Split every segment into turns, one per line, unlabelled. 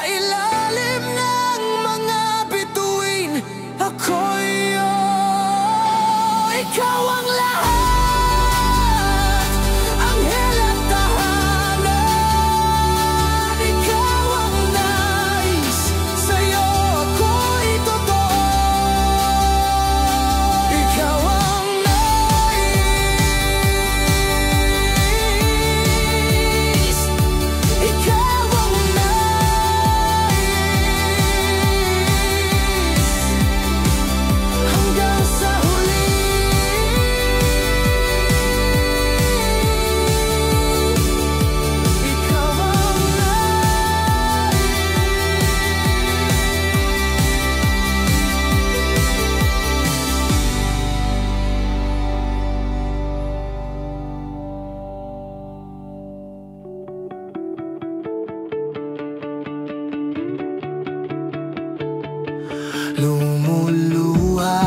ilalim ng mga bituin, ako'y ikaw ang lahat, anghel at tahanan. Ikaw ang nais, sa'yo ako'y totoo. Ikaw ang nais, ikaw ang nais, hanggang sa huli. Ikaw ang lumuluha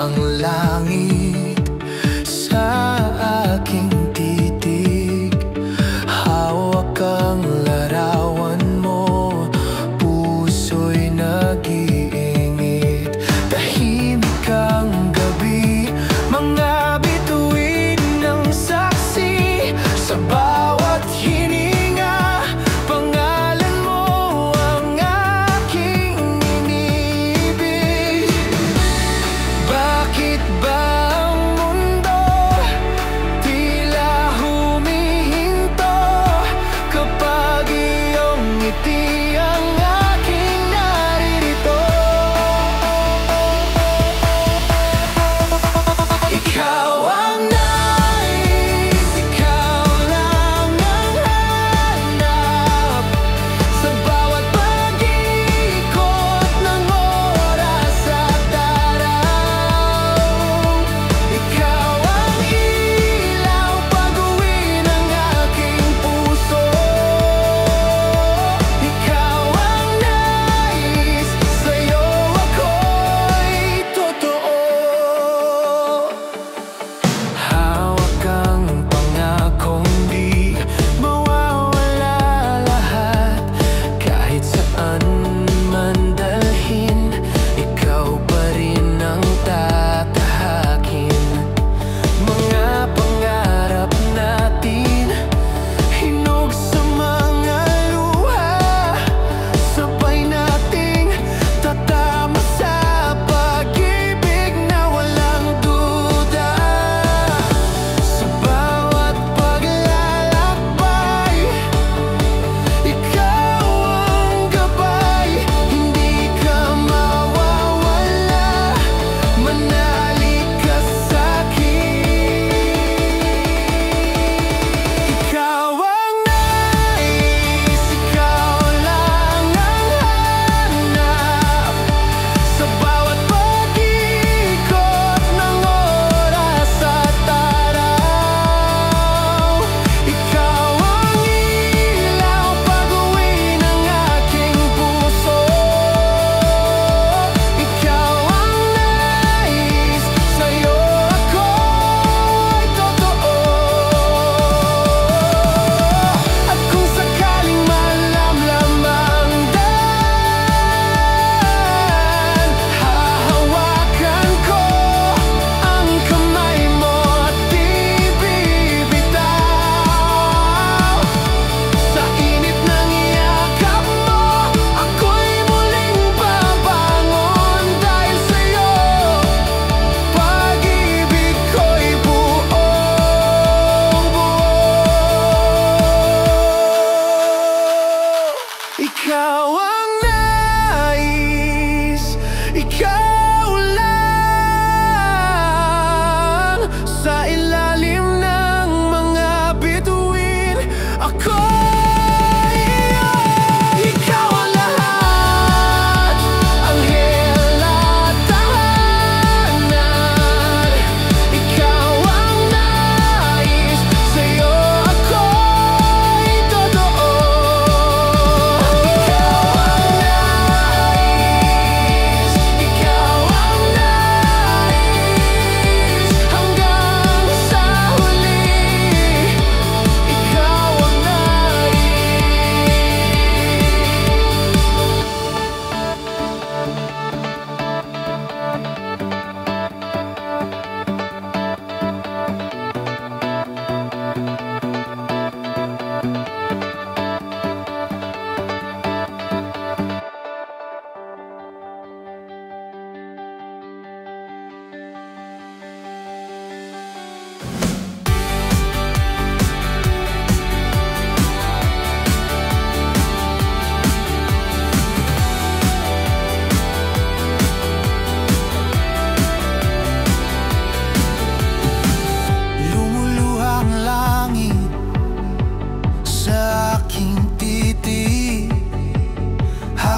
ang langit sa aking titig. Hawak ang larawan mo, puso'y nag-iingit. Tahimik ang gabi, mga bituin ng saksi. Sa bawat hininga, pangalan mo ang aking iniibig.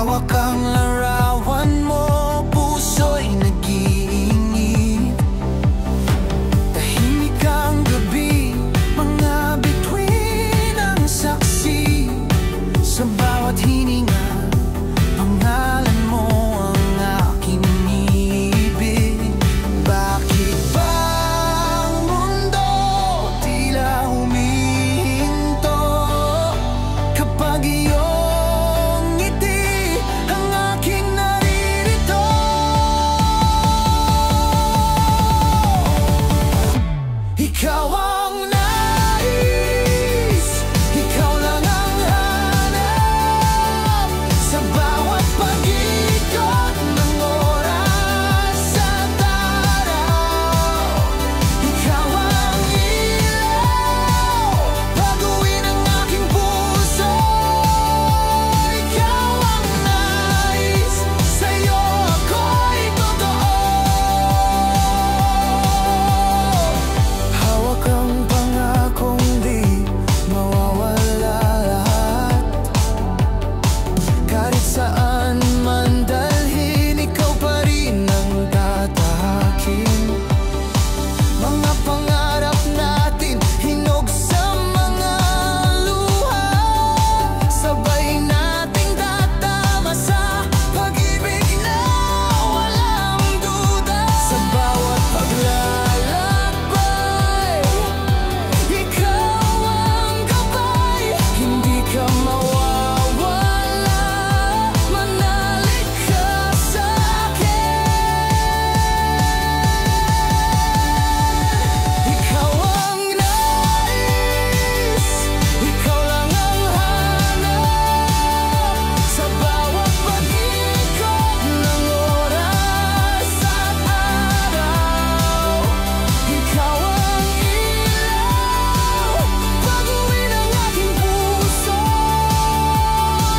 Hawak ang larawan mo, puso'y nag-iinit. Tahimik ang gabi, mga bituin ang saksi. Sa bawat hininga, pangalan mo ang aking ibig. Bakit ba ang mundo tila humihinto kapag iyong ngiti ang aking naririto? Ikaw ang nais, ikaw lang ang hanap sa bawat pag-ikot ng oras at araw. Ikaw ang ilaw, baguhin ang aking puso. Ikaw ang nais, sa'yo ako'y totoo. Hawak ang pangakong di mawawala lahat. Kahit saan man dalhin, ikaw pa rin ang tatahakin. Mga pangarap natin hinog sa mga luha. Sabay nating tatama sa pag-ibig na walang duda. Sa bawat paglalakbay, ikaw ang gabay. Hindi ka mawawala, manalik ka sa akin. Ikaw ang nais, ikaw lang ang hanap sa bawat pag-ikot ng oras at araw. Ikaw ang ilaw, baguhin ang aking puso.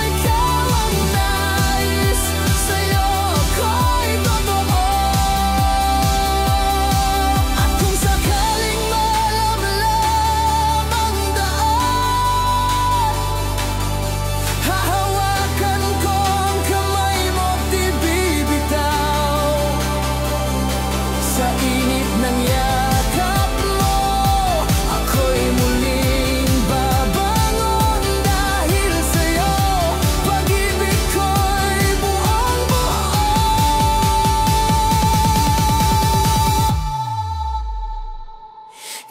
Ikaw ang nais, sa'yo ako'y totoo. At kung sakaling malamlam ang daan, hahawakan ko ang kamay mo't di bibitaw. Sa init ng yakap mo, ako'y muling babangon. Dahil sa'yo, pag-ibig ko'y buong-buo.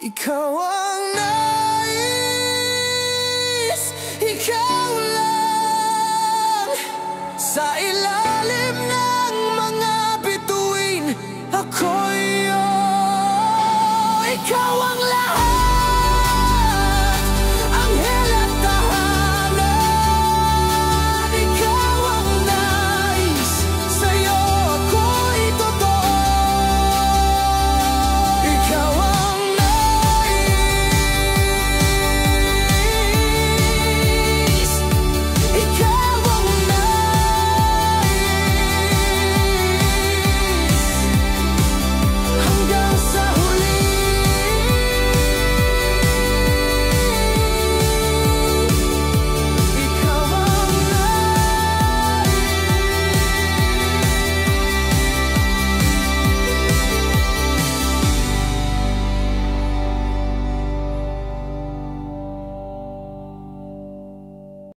Ikaw ang nais, ikaw lang sa ilalim